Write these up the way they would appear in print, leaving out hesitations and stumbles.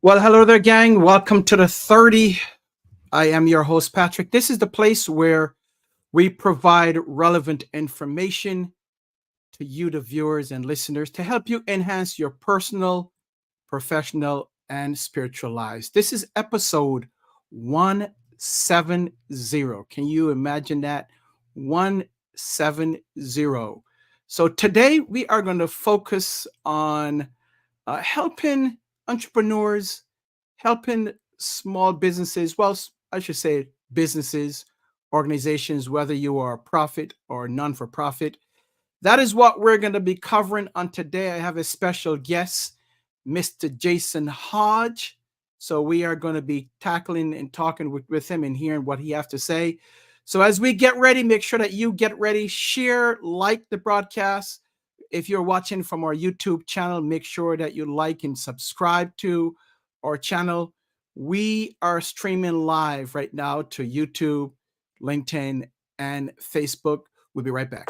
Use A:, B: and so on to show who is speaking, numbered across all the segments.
A: Well, hello there, gang. Welcome to the 30. I am your host, Patrick. This is the place where we provide relevant information to you, the viewers and listeners, to help you enhance your personal, professional, and spiritual lives. This is episode 170. Can you imagine that? 170. So today we are going to focus on helping entrepreneurs, helping small businesses, well, I should say businesses, organizations, whether you are a profit or non-for-profit. That is what we're going to be covering on today. I have a special guest, Mr. Jason Hodge. So we are going to be tackling and talking with him and hearing what he has to say. So as we get ready, make sure that you get ready, share, like the broadcast. If you're watching from our YouTube channel, make sure that you like and subscribe to our channel. We are streaming live right now to YouTube, LinkedIn, and Facebook. We'll be right back.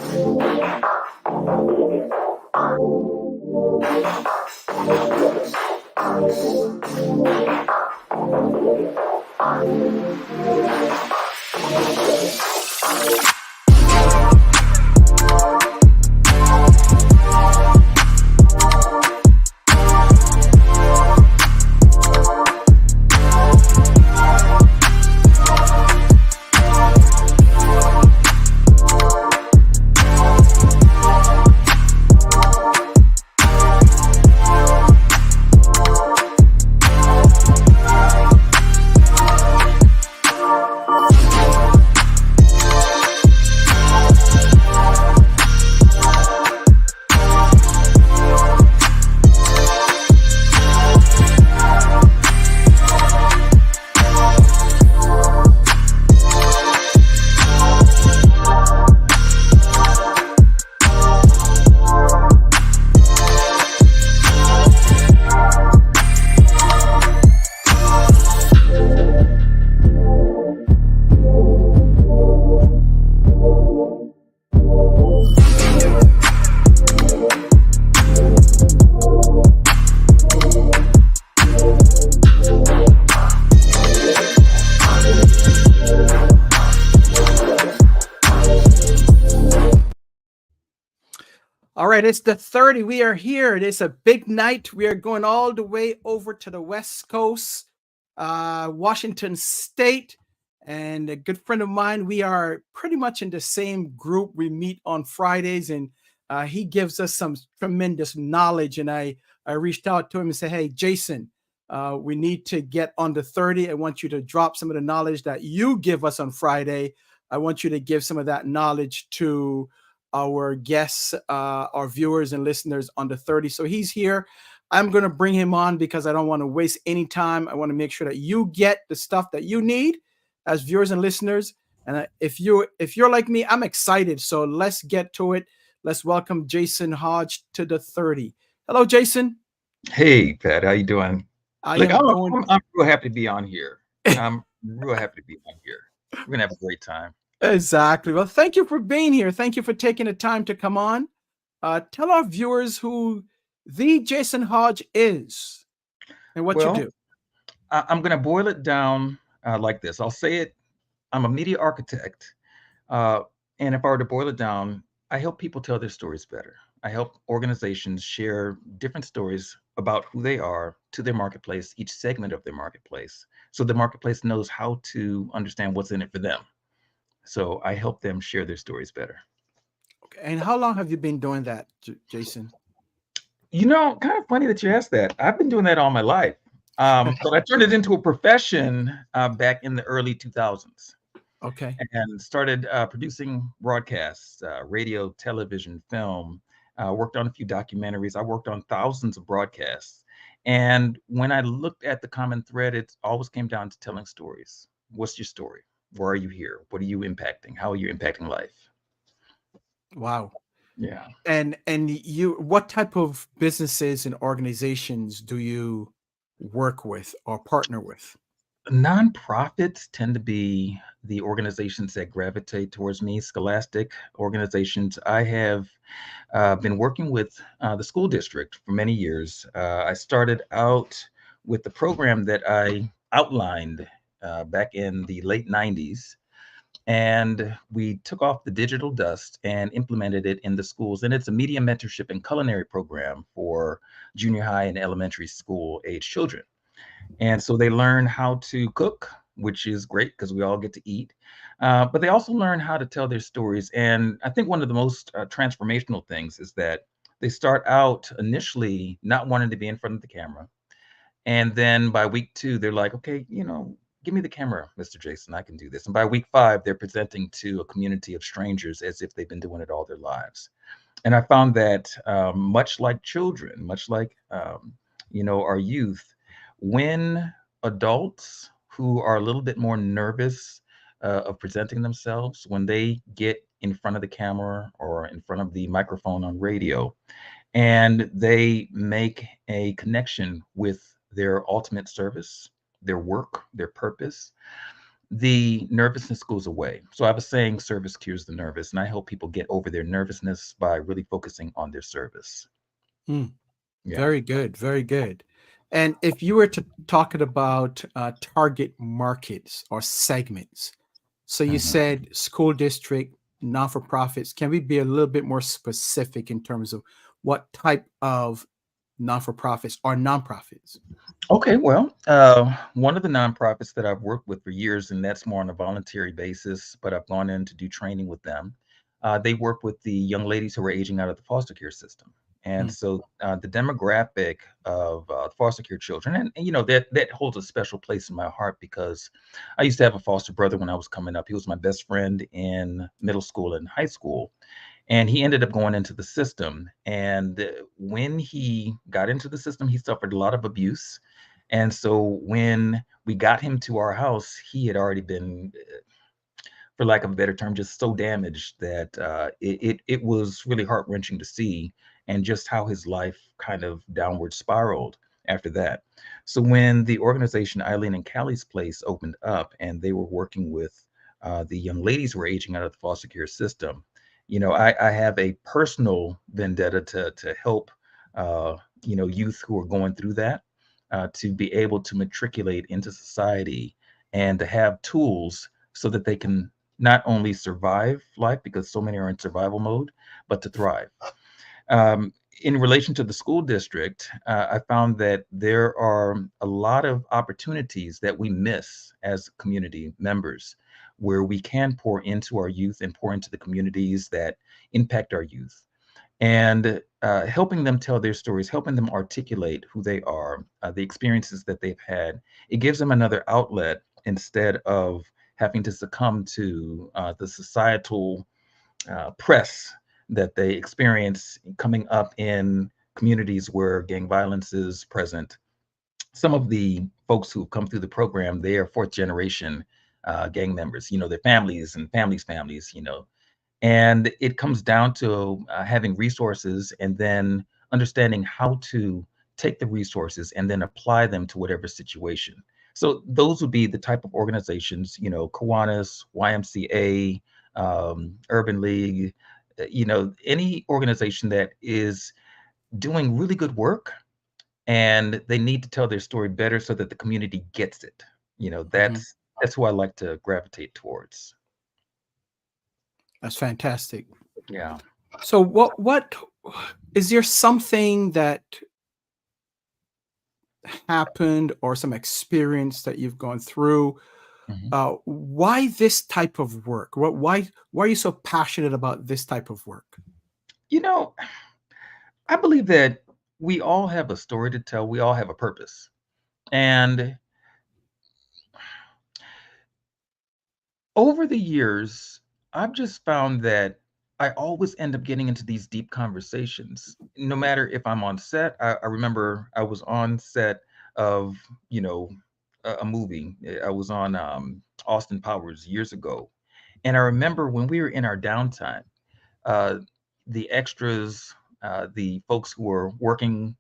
A: All right, it's the 30. We are here. It is a big night. We are going all the way over to the West Coast, Washington State. And a good friend of mine, we are pretty much in the same group. We meet on Fridays, and he gives us some tremendous knowledge. And I reached out to him and said, hey, Jason, we need to get on the 30. I want you to drop some of the knowledge that you give us on Friday. I want you to give some of that knowledge to our guests, our viewers and listeners on the 30. So he's here. I'm going to bring him on because I don't want to waste any time. I want to make sure that you get the stuff that you need as viewers and listeners. And if you're like me, I'm excited. So let's get to it. Let's welcome Jason Hodge to the 30. Hello, Jason.
B: Hey, Pat. How you doing? I'm real happy to be on here. I'm real happy to be on here. We're going to have a great time.
A: Exactly. Well, thank you for being here. Thank you for taking the time to come on. Tell our viewers who the Jason Hodge is and what you do.
B: I'm going to boil it down like this. I'll say it. I'm a media architect. And if I were to boil it down, I help people tell their stories better. I help organizations share different stories about who they are to their marketplace, each segment of their marketplace, so the marketplace knows how to understand what's in it for them. So I help them share their stories better.
A: Okay. And how long have you been doing that, Jason?
B: You know, kind of funny that you asked that. I've been doing that all my life. But I turned it into a profession back in the early 2000s.
A: Okay.
B: and started producing broadcasts, radio, television, film. Worked on a few documentaries. I worked on thousands of broadcasts. And when I looked at the common thread, it always came down to telling stories. What's your story? Where are you here? What are you impacting? How are you impacting life?
A: Wow.
B: Yeah.
A: And you, what type of businesses and organizations do you work with or partner with?
B: Nonprofits tend to be the organizations that gravitate towards me, scholastic organizations. I have been working with the school district for many years. I started out with the program that I outlined back in the late 90s. And we took off the digital dust and implemented it in the schools. And it's a media mentorship and culinary program for junior high and elementary school age children. And so they learn how to cook, which is great because we all get to eat. But they also learn how to tell their stories. And I think one of the most transformational things is that they start out initially not wanting to be in front of the camera. And then by week two, they're like, okay, give me the camera, Mr. Jason, I can do this. And by week five, they're presenting to a community of strangers as if they've been doing it all their lives. And I found that much like children, much like our youth, when adults who are a little bit more nervous of presenting themselves, when they get in front of the camera or in front of the microphone on radio, and they make a connection with their ultimate service, their work, their purpose, the nervousness goes away. So I have a saying, service cures the nervous, and I help people get over their nervousness by really focusing on their service.
A: Mm,
B: Yeah.
A: very good. Very good. And if you were to talk about target markets or segments, so you
B: Mhm.
A: said school district, non for profits. Can we be a little bit more specific in terms of what type of non for profits or nonprofits?
B: Okay, well, one of the nonprofits that I've worked with for years, and that's more on a voluntary basis, but I've gone in to do training with them. They work with the young ladies who are aging out of the foster care system. And
A: Mm,
B: so the demographic of foster care children, and that holds a special place in my heart because I used to have a foster brother when I was coming up. He was my best friend in middle school and high school, and he ended up going into the system. And when he got into the system, he suffered a lot of abuse. And so when we got him to our house, he had already been, for lack of a better term, just so damaged that it was really heart wrenching to see, and just how his life kind of downward spiraled after that. So when the organization Eileen and Callie's Place opened up, and they were working with the young ladies who were aging out of the foster care system, I have a personal vendetta to help youth who are going through that, to be able to matriculate into society and to have tools so that they can not only survive life, because so many are in survival mode, but to thrive. Um, in relation to the school district, I found that there are a lot of opportunities that we miss as community members, where we can pour into our youth and pour into the communities that impact our youth, and helping them tell their stories, helping them articulate who they are, the experiences that they've had. It gives them another outlet instead of having to succumb to the societal press that they experience coming up in communities where gang violence is present. Some of the folks who've come through the program, they are fourth generation gang members, their families and families, and it comes down to having resources, and then understanding how to take the resources and then apply them to whatever situation. So those would be the type of organizations, Kiwanis, YMCA, Urban League, any organization that is doing really good work, and they need to tell their story better so that the community gets it.
A: mhm.
B: That's who I like to gravitate towards.
A: That's fantastic.
B: Yeah.
A: So what is there something that happened or some experience that you've gone through?
B: Mhm.
A: Why this type of work? Why are you so passionate about this type of work?
B: You know, I believe that we all have a story to tell. We all have a purpose. And Over the years, I've just found that I always end up getting into these deep conversations. No matter if I'm on set, I remember I was on set of, you know, a movie. I was on Austin Powers years ago. And I remember when we were in our downtime, uh, the extras, the folks who were working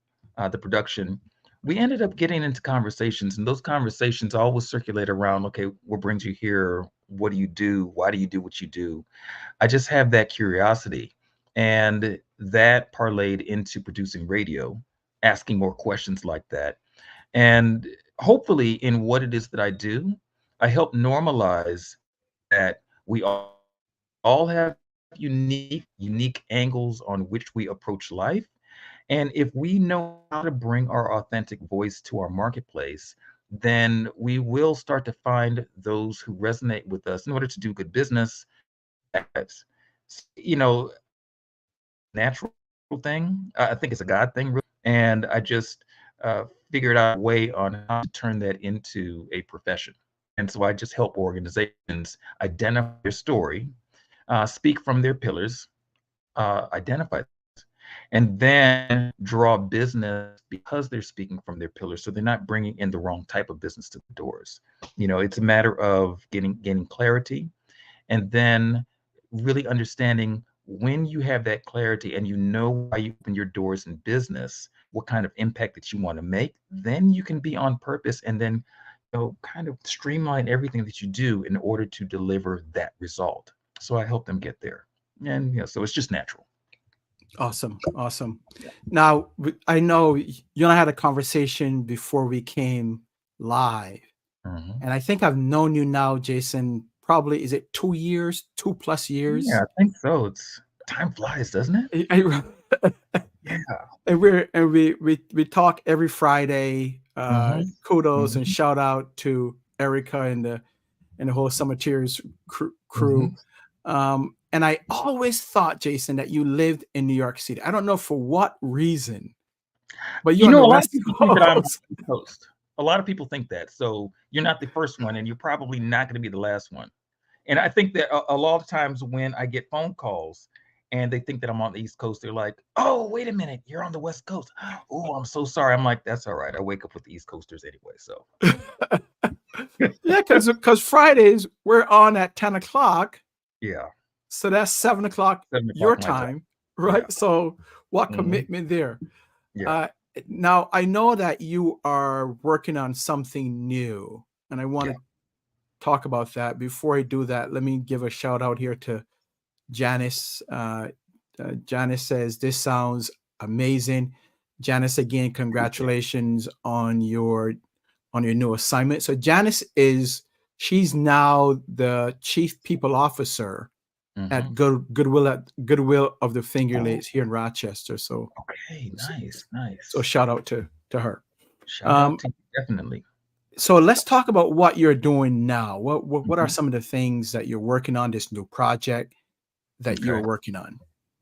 B: the production, we ended up getting into conversations, and those conversations always circulate around, okay, what brings you here? What do you do? Why do you do what you do? I just have that curiosity. And that parlayed into producing radio, asking more questions like that. And hopefully, in what it is that I do, I help normalize that we all have unique angles on which we approach life. And if we know how to bring our authentic voice to our marketplace, then we will start to find those who resonate with us in order to do good business lives. I think it's a natural thing. I think it's a God thing, really. And I just figured out a way on how to turn that into a profession. And so I just help organizations identify their story, speak from their pillars, identify those, and then draw business because they're speaking from their pillars. So they're not bringing in the wrong type of business to the doors. It's a matter of gaining clarity, and then really understanding when you have that clarity and you know why you open your doors in business, what kind of impact that you want to make, then you can be on purpose and then kind of streamline everything that you do in order to deliver that result. So I help them get there. And so it's just natural.
A: Awesome, awesome. Now I know you and I had a conversation before we came live,
B: Mhm.
A: and I think I've known you now, Jason. Probably is it 2 years, 2+ years?
B: Yeah, I think so. It's time flies, doesn't it? Yeah.
A: And we talk every Friday.
B: Hmm.
A: Kudos and
B: Hmm.
A: shout out to Erica and the whole Summer Tears crew.
B: Hmm.
A: And I always thought, Jason, that you lived in New York City. I don't know for what reason, but you're on the
B: A lot of
A: West
B: people think that I'm on
A: Coast.
B: the East Coast. A lot of people think that. So you're not the first one, and you're probably not going to be the last one. And I think that a lot of times when I get phone calls and they think that I'm on the East Coast, they're like, "Oh, wait a minute, you're on the West Coast." Oh, I'm so sorry. I'm like, "That's all right. I wake up with the East Coasters anyway." So
A: Yeah, because Fridays we're on at 10 o'clock,
B: yeah,
A: so that's 7 o'clock
B: 7 o'clock
A: your
B: my time.
A: time,
B: Yeah.
A: right? So what
B: Hmm.
A: commitment there?
B: Yeah.
A: Uh, Now I know that you are working on something new, and I want
B: Yeah.
A: to talk about that. Before I do that, let me give a shout out here to Janice. Janice says this sounds amazing. Janice, again,
B: Thank you.
A: congratulations on your new assignment. So Janice she's now the chief people officer
B: Hmm.
A: at Goodwill of the Finger
B: Oh,
A: Lakes here in Rochester.
B: okay.
A: So,
B: Nice.
A: so
B: Nice.
A: shout out to her.
B: Shout out
A: Um,
B: to you. Definitely.
A: so let's talk about what you're doing now. What are
B: Mhm.
A: some of the things that you're working on? This new project that you
B: Okay.
A: are working on.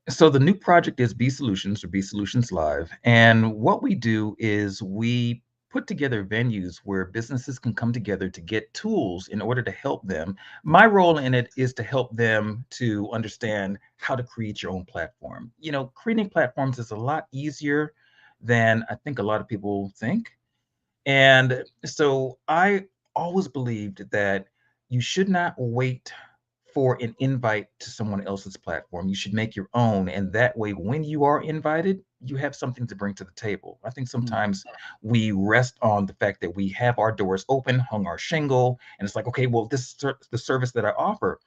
B: So the new project is B Solutions or B Solutions Live. And what we do is we put together venues where businesses can come together to get tools in order to help them. My role in it is to help them to understand how to create your own platform. Creating platforms is a lot easier than I think a lot of people think. And so I always believed that you should not wait for an invite to someone else's platform. You should make your own. And that way, when you are invited, you have something to bring to the table. I think
A: Mm.
B: sometimes we rest on the fact that we have our doors open, hung our shingle, and it's like, okay, well, this is the service that I offer.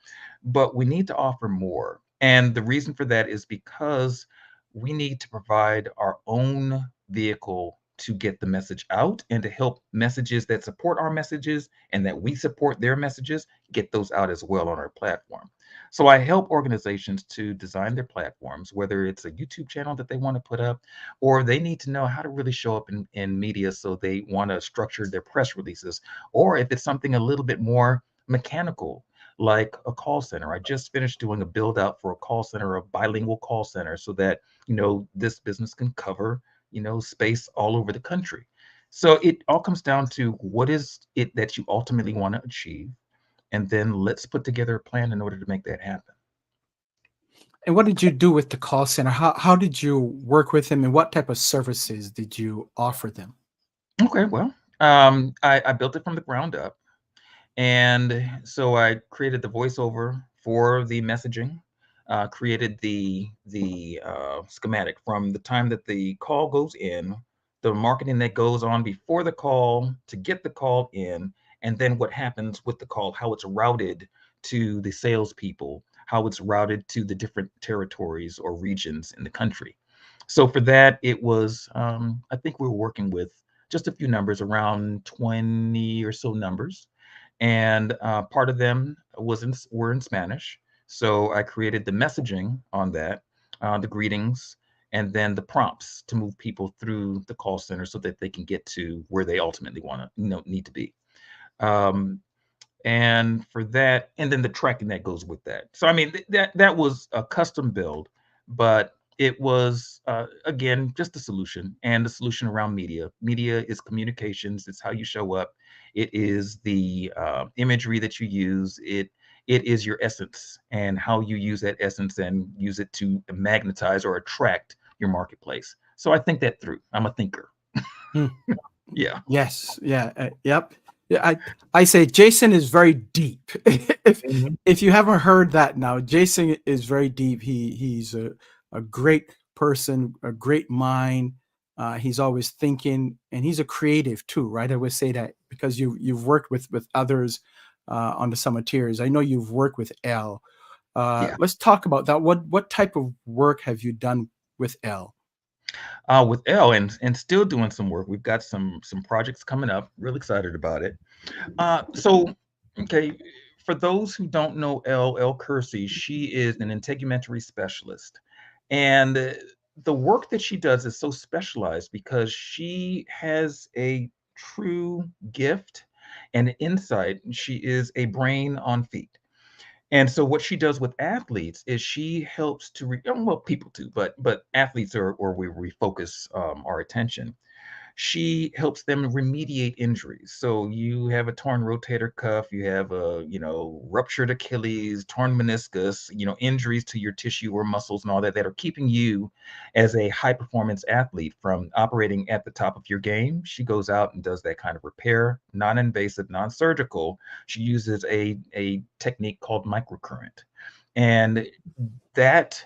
B: But we need to offer more. And the reason for that is because we need to provide our own vehicle to get the message out and to help messages that support our messages and that we support their messages get those out as well on our platform. So I help organizations to design their platforms, whether it's a YouTube channel that they want to put up, or they need to know how to really show up in media. So they want to structure their press releases, or if it's something a little bit more mechanical, like a call center. I just finished doing a build out for a call center, a bilingual call center, so that, this business can cover, space all over the country. So it all comes down to what is it that you ultimately want to achieve, and then let's put together a plan in order to make that happen.
A: And what did you do with the call center? How did you work with them, and what type of services did you offer them?
B: Okay, well, I built it from the ground up. And so I created the voiceover for the messaging, created the schematic from the time that the call goes in, the marketing that goes on before the call to get the call in, and then what happens with the call, how it's routed to the salespeople, how it's routed to the different territories or regions in the country. So for that, it was I think we were working with just a few numbers, around 20 or so numbers, and part of them were in Spanish. So I created the messaging on that, the greetings, and then the prompts to move people through the call center so that they can get to where they ultimately want to, need to be. Um, and for that, and then the tracking that goes with that. So I mean, that was a custom build, but it was again just a solution, and the solution around media. Media is communications. It's how you show up. It is the imagery that you use. It is your essence and how you use that essence and use it to magnetize or attract your marketplace. So I think that through. I'm a thinker.
A: Hmm.
B: Yeah.
A: Yes. Yeah. Yep. Yeah. I say Jason is very deep. if
B: Mhm.
A: if you haven't heard that now, Jason is very deep. He's a great person, a great mind. He's always thinking, and he's a creative too, right? I would say that because you've worked with others on the Summiteers. I know you've worked with L.
B: Yeah.
A: Let's talk about that. What type of work have you done with L?
B: With L, and still doing some work. We've got some projects coming up. Real excited about it. So, okay, for those who don't know L Kersey, she is an integumentary specialist, and the work that she does is so specialized because she has a true gift and insight. She is a brain on feet. And so what she does with athletes is she helps to well, people too, but athletes are or where we focus our attention. She helps them remediate injuries. So you have a torn rotator cuff, you have a, ruptured Achilles, torn meniscus, injuries to your tissue or muscles and all that are keeping you as a high performance athlete from operating at the top of your game. She goes out and does that kind of repair, non-invasive, non-surgical. She uses a technique called microcurrent. And that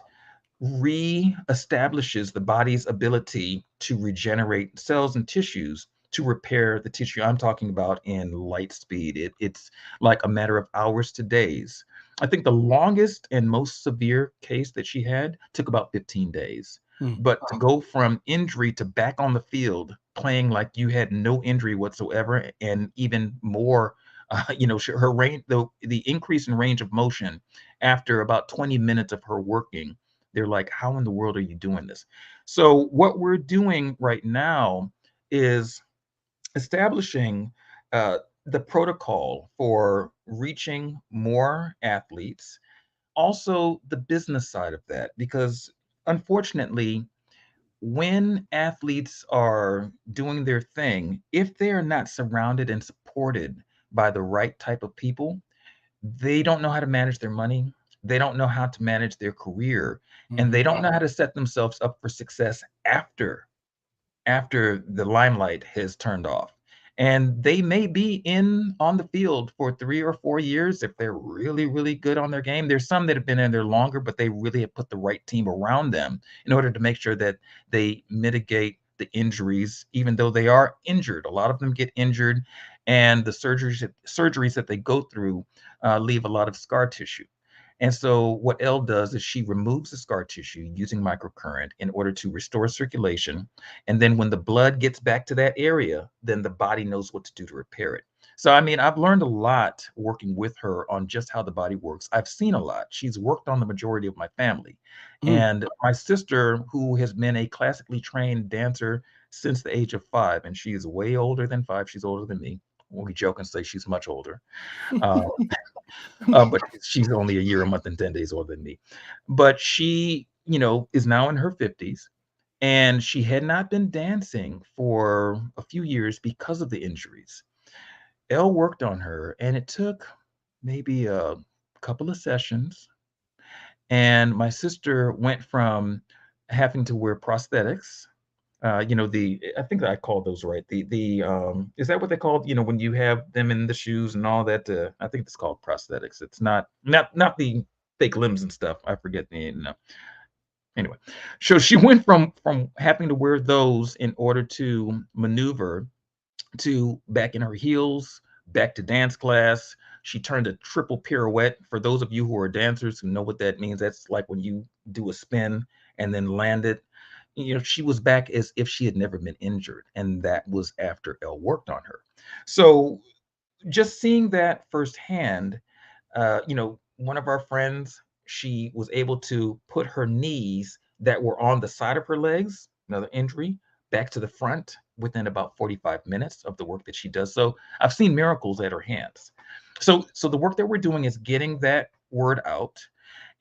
B: re-establishes the body's ability to regenerate cells and tissues to repair the tissue I'm talking about in light speed. It's like a matter of hours to days. I think the longest and most severe case that she had took about 15 days.
A: Hmm.
B: But to go from injury to back on the field, playing like you had no injury whatsoever, and even more, her range, the increase in range of motion after about 20 minutes of her working, they're like, how in the world are you doing this? So what we're doing right now is establishing the protocol for reaching more athletes, also the business side of that, because unfortunately, when athletes are doing their thing, if they are not surrounded and supported by the right type of people, they don't know how to manage their money. They don't know how to manage their career, and
A: Hmm.
B: they don't know how to set themselves up for success after the limelight has turned off. And they may be in on the field for 3 or 4 years if they're really, really good on their game. There's some that have been in there longer, but they really have put the right team around them in order to make sure that they mitigate the injuries, even though they are injured. A lot of them get injured, and the surgeries that they go through leave a lot of scar tissue. And so what L does is she removes the scar tissue using microcurrent in order to restore circulation. And then when the blood gets back to that area, then the body knows what to do to repair it. So, I mean, I've learned a lot working with her on just how the body works. I've seen a lot. She's worked on the majority of my family.
A: Hmm.
B: And my sister, who has been a classically trained dancer since the age of 5, and she's way older than 5, she's older than me. We joke and say she's much older. Uh, but she's only a year, a month, and 10 days older than me. But she, is now in her 50s, and she had not been dancing for a few years because of the injuries. Elle worked on her, and it took maybe a couple of sessions, and my sister went from having to wear prosthetics. The I think I called those right. The is that what they called? When you have them in the shoes and all that. I think it's called prosthetics. It's not the fake limbs and stuff. I forget the anyway. So she went from having to wear those in order to maneuver to back in her heels, back to dance class. She turned a triple pirouette. For those of you who are dancers who know what that means, that's like when you do a spin and then land it. She was back as if she had never been injured, and that was after Elle worked on her. So just seeing that firsthand, one of our friends, she was able to put her knees that were on the side of her legs, another injury, back to the front within about 45 minutes of the work that she does. So I've seen miracles at her hands. So the work that we're doing is getting that word out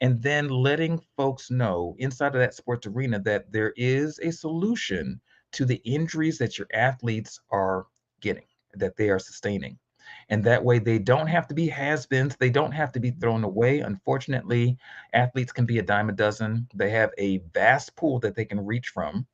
B: and then letting folks know inside of that sports arena that there is a solution to the injuries that your athletes are getting, that they are sustaining. And that way they don't have to be has-beens. They don't have to be thrown away. Unfortunately, athletes can be a dime a dozen. They have a vast pool that they can reach from.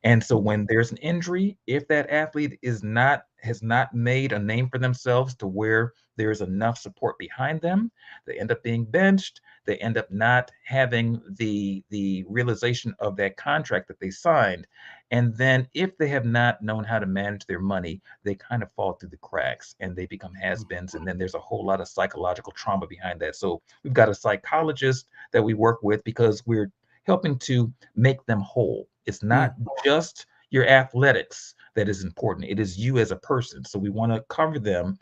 B: And so when there's an injury, if that athlete has not made a name for themselves to where there's enough support behind them, they end up being benched. They end up not having the realization of that contract that they signed. And then if they have not known how to manage their money, they kind of fall through the cracks and they become has-beens. And then there's a whole lot of psychological trauma behind that. So we've got a psychologist that we work with because we're helping to make them whole. It's not just your athletics that is important. It is you as a person. So we want to cover them,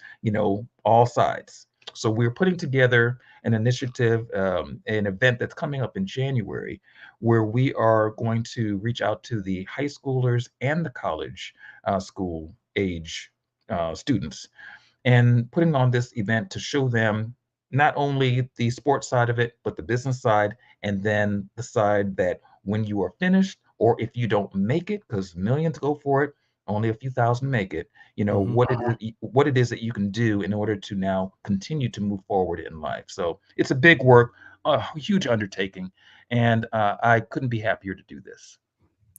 B: all sides. So we're putting together an initiative, an event that's coming up in January, where we are going to reach out to the high schoolers and the college school age students and putting on this event to show them not only the sports side of it, but the business side, and then the side that when you are finished, or if you don't make it, because millions go for it, only a few thousand make it.
A: Mhm.
B: What it is that you can do in order to now continue to move forward in life. So it's a big work, a huge undertaking, and I couldn't be happier to do this.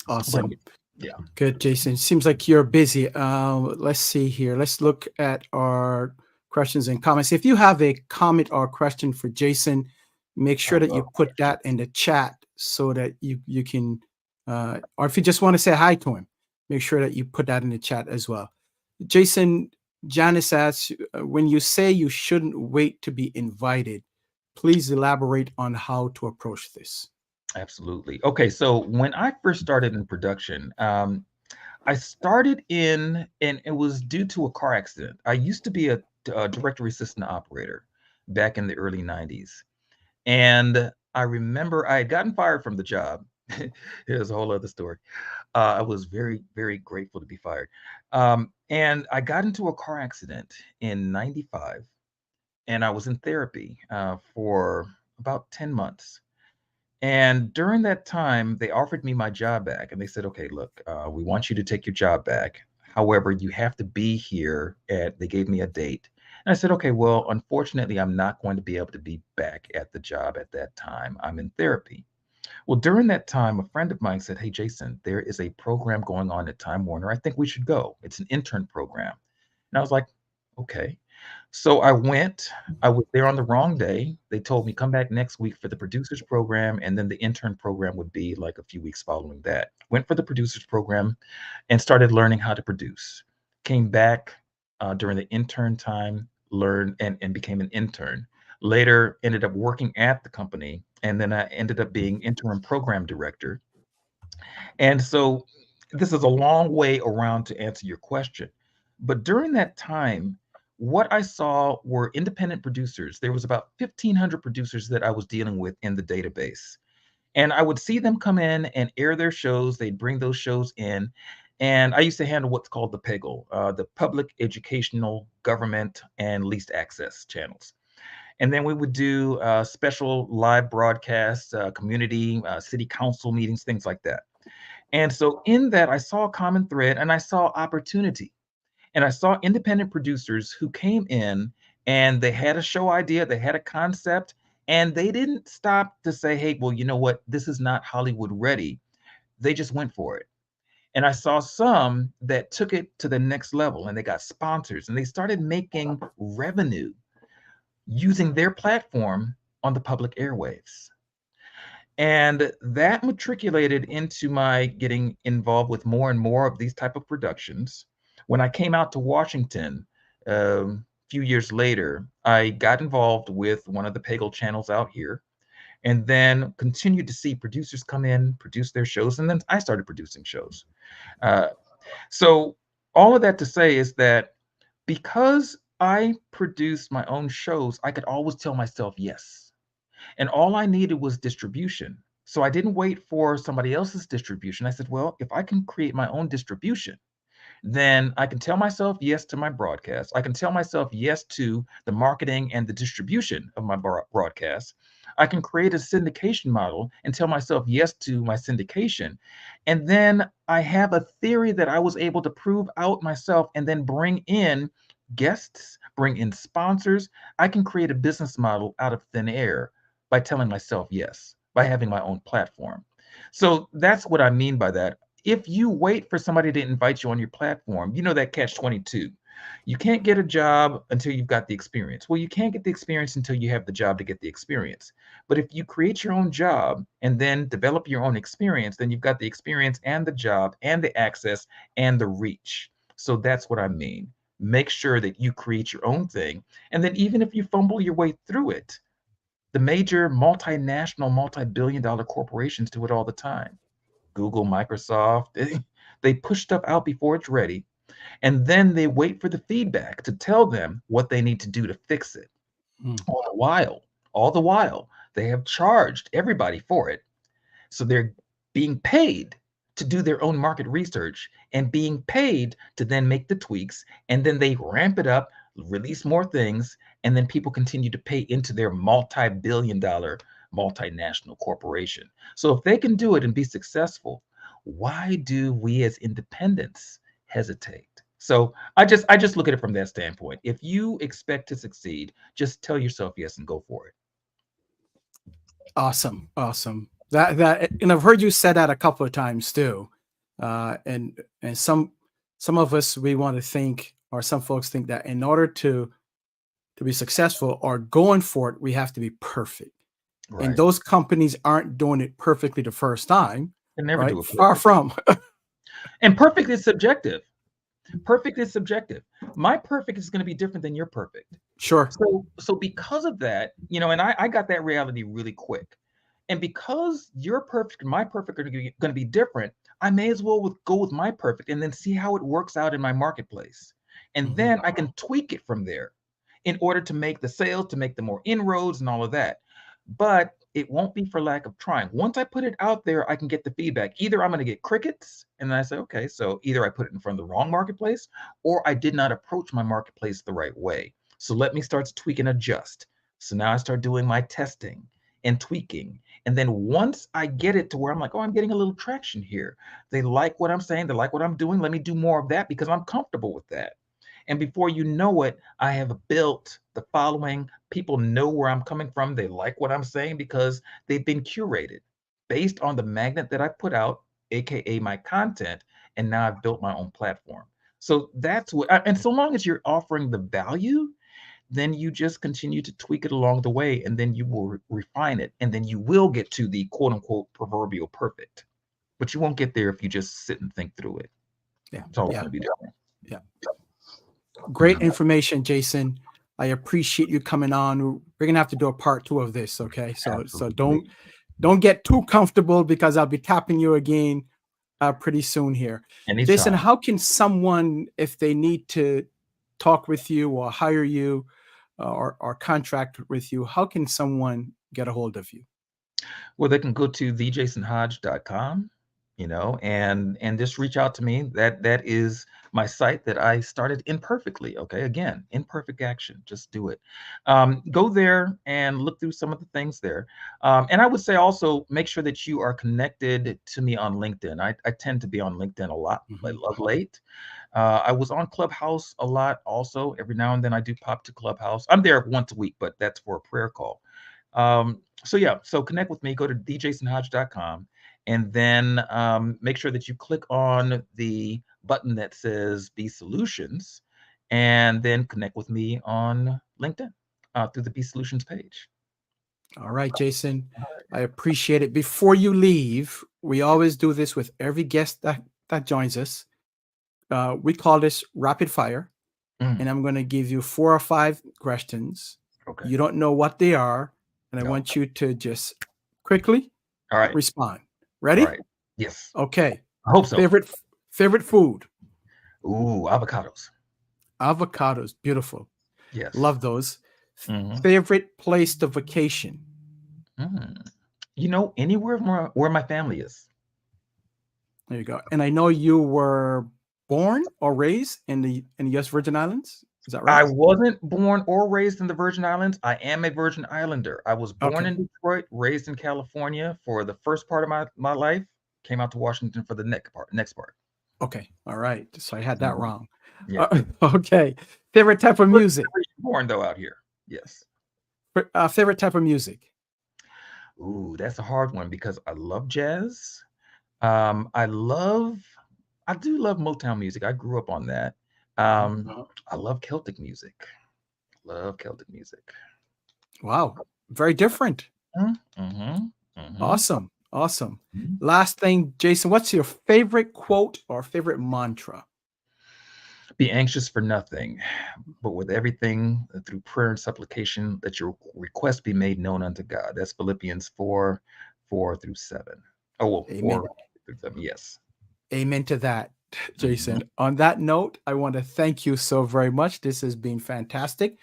B: But
A: Awesome.
B: yeah,
A: Good, Jason. Seems like you're busy. Let's see here. Let's look at our questions and comments. If you have a comment or question for Jason, make
B: I
A: sure that you
B: love
A: put that in the chat so that you can, or if you just want to say hi to him, make sure that you put that in the chat as well. Jason, Janice asks, when you say you shouldn't wait to be invited, please elaborate on how to approach this.
B: absolutely. Okay, so when I first started in production, I started in, and it was due to a car accident. I used to be a directory assistant operator back in the early 90s. And I remember I had gotten fired from the job. Here's a whole other story. I was very, very grateful to be fired. And I got into a car accident in 95, and I was in therapy for about 10 months. And during that time, they offered me my job back, and they said, "Okay, look, we want you to take your job back. However, you have to be here at." They gave me a date, and I said, "Okay, well, unfortunately, I'm not going to be able to be back at the job at that time. I'm in therapy." Well, during that time, a friend of mine said, "Hey, Jason, there is a program going on at Time Warner. I think we should go. It's an intern program." And I was like, "Okay." So I went. I was there on the wrong day. They told me come back next week for the producers program, and then the intern program would be like a few weeks following that. Went for the producers program and started learning how to produce. Came back during the intern time, learned and became an intern. Later, ended up working at the company, and then I ended up being interim program director. And so this is a long way around to answer your question. But during that time, what I saw were independent producers. There was about 1,500 producers that I was dealing with in the database. And I would see them come in and air their shows. They'd bring those shows in. And I used to handle what's called the PEGL, the Public Educational Government and Least Access channels. And then we would do special live broadcasts, community, city council meetings, things like that. And so in that, I saw a common thread and I saw opportunity. And I saw independent producers who came in and they had a show idea, they had a concept, and they didn't stop to say, hey, well, you know what, this is not Hollywood ready. They just went for it. And I saw some that took it to the next level, and they got sponsors and they started making revenue using their platform on the public airwaves. And that matriculated into my getting involved with more and more of these type of productions. When I came out to Washington a few years later, I got involved with one of the Pagel channels out here, and then continued to see producers come in, produce their shows, and then I started producing shows. Uh, so all of that to say is that because I produced my own shows, I could always tell myself yes. And all I needed was distribution. So I didn't wait for somebody else's distribution. I said, well, if I can create my own distribution, then I can tell myself yes to my broadcast. I can tell myself yes to the marketing and the distribution of my broadcast. I can create a syndication model and tell myself yes to my syndication. And then I have a theory that I was able to prove out myself and then bring in guests, bring in sponsors. I can create a business model out of thin air by telling myself yes, by having my own platform. So that's what I mean by that. If you wait for somebody to invite you on your platform, you know that catch 22. You can't get a job until you've got the experience. Well, you can't get the experience until you have the job to get the experience. But if you create your own job and then develop your own experience, then you've got the experience and the job and the access and the reach. So that's what I mean. Make sure that you create your own thing. And then even if you fumble your way through it, the major multinational, multi-billion-dollar corporations do it all the time. Google, Microsoft, they push stuff out before it's ready, and then they wait for the feedback to tell them what they need to do to fix it.
A: Mm.
B: All the while, they have charged everybody for it. So they're being paid to do their own market research and being paid to then make the tweaks, and then they ramp it up, release more things, and then people continue to pay into their multi-billion-dollar multinational corporation. So if they can do it and be successful, why do we as independents hesitate? So I just look at it from that standpoint. If you expect to succeed, just tell yourself yes and go for it.
A: Awesome, awesome. And I've heard you say that a couple of times too. And some of us, we want to think, or some folks think that in order to be successful or going for it, we have to be perfect. And
B: Right.
A: those companies aren't doing it perfectly the first time,
B: Can never
A: right?
B: do it
A: Far
B: perfect.
A: from.
B: And perfect is subjective. Perfect is subjective. My perfect is going to be different than your perfect.
A: Sure.
B: So because of that, and I got that reality really quick. And because your perfect and my perfect are going to be different, I may as well go with my perfect and then see how it works out in my marketplace. And
A: Mhm.
B: then I can tweak it from there in order to make the sales, to make the more inroads and all of that. But it won't be for lack of trying. Once I put it out there, I can get the feedback. Either I'm going to get crickets, and then I say, okay, so either I put it in front of the wrong marketplace, or I did not approach my marketplace the right way. So let me start to tweak and adjust. So now I start doing my testing and tweaking. And then once I get it to where I'm like, oh, I'm getting a little traction here. They like what I'm saying. They like what I'm doing. Let me do more of that because I'm comfortable with that. And before you know it, I have built the following. People know where I'm coming from. They like what I'm saying because they've been curated based on the magnet that I put out, AKA my content. And now I've built my own platform. So that's what, and so long as you're offering the value, then you just continue to tweak it along the way, and then you will refine it. And then you will get to the quote unquote proverbial perfect. But you won't get there if you just sit and think through it.
A: Yeah.
B: It's always
A: Yeah.
B: going to be different.
A: Yeah. Great information, Jason. I appreciate you coming on. We're gonna have to do a part 2 of this, okay? So
B: Absolutely.
A: don't get too comfortable because I'll be tapping you again pretty soon here. Jason,
B: Anytime.
A: how can someone, if they need to talk with you or hire you or contract with you, how can someone get a hold of you?
B: Well, they can go to thejasonhodge.com. and just reach out to me. That is my site that I started imperfectly. Okay, again, imperfect action. Just do it. Go there and look through some of the things there. And I would say also make sure that you are connected to me on LinkedIn. I tend to be on LinkedIn a lot of late. I was on Clubhouse a lot also. Every now and then I do pop to Clubhouse. I'm there once a week, but that's for a prayer call. So yeah, so connect with me. Go to djasonhodge.com, and then make sure that you click on the button that says Be Solutions, and then connect with me on LinkedIn through the Be Solutions page.
A: All right, Jason, I appreciate it. Before you leave, we always do this with every guest that joins us. We call this rapid fire, and I'm going to give you 4 or 5 questions.
B: Okay.
A: You don't know what they are, and I
B: No.
A: want you to just quickly
B: All right.
A: respond. Ready?
B: All right. Yes.
A: Okay.
B: I hope so.
A: Favorite food?
B: Ooh, avocados.
A: Avocados, beautiful.
B: Yes.
A: Love those. Favorite place to vacation?
B: Anywhere where my family is.
A: There you go. And I know you were born or raised in the U.S. Virgin Islands. Is that right?
B: I wasn't born or raised in the Virgin Islands. I am a Virgin Islander. I was born in Detroit, raised in California for the first part of my life. Came out to Washington for the next part.
A: Okay. All right. So I had that wrong.
B: Yeah.
A: Okay. Favorite type of music?
B: Born though out here. Yes.
A: Favorite type of music?
B: Ooh, that's a hard one because I love jazz. I do love Motown music. I grew up on that. I love Celtic music.
A: Wow. Very different. Awesome. Last thing, Jason, what's your favorite quote or favorite mantra?
B: Be anxious for nothing, but with everything through prayer and supplication, that your request be made known unto God. That's Philippians 4:4-7. Oh, well,
A: Amen.
B: 4-7. Yes.
A: Amen to that, Jason. On that note, I want to thank you so very much. This has been fantastic.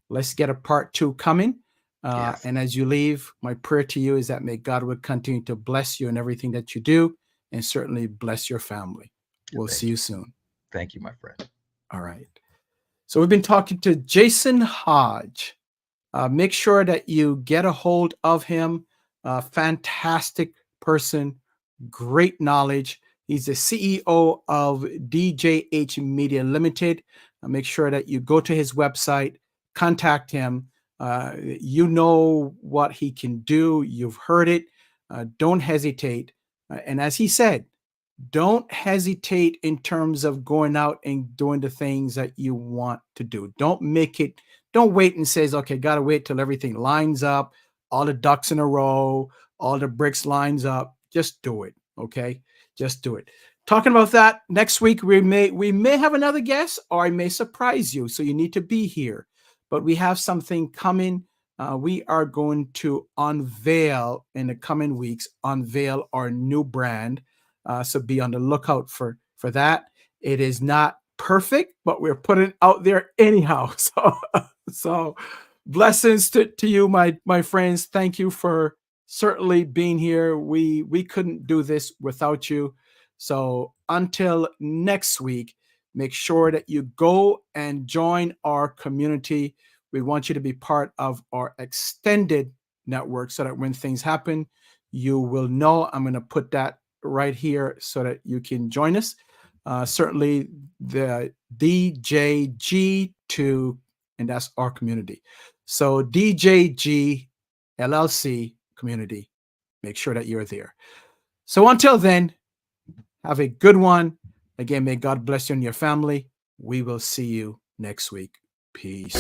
A: Let's get a part 2 coming.
B: Yes.
A: And as you leave, my prayer to you is that may God would continue to bless you in everything that you do, and certainly bless your family. We'll see you soon.
B: Thank you, my friend.
A: All right. So we've been talking to Jason Hodge. Make sure that you get a hold of him. Fantastic person, great knowledge. He's the CEO of TJH Media Ltd. Make sure that you go to his website, contact him. You know what he can do. You've heard it. Don't hesitate. And as he said, don't hesitate in terms of going out and doing the things that you want to do. Don't wait and says, okay, got to wait till everything lines up, all the ducks in a row, all the bricks lines up. Just do it. Okay. Just do it. Talking about that, next week, we may have another guest, or I may surprise you. So you need to be here, but we have something coming. We are going to unveil in the coming weeks, unveil our new brand. So be on the lookout for that. It is not perfect, but we're putting it out there anyhow. So blessings to you, my friends. Thank you for certainly being here. We couldn't do this without you. So until next week, make sure that you go and join our community. We want you to be part of our extended network so that when things happen, you will know. I'm going to put that right here so that you can join us. Certainly the DJG2, and that's our community. So DJG LLC community, make sure that you're there. So until then, have a good one. Again, may God bless you and your family. We will see you next week. Peace.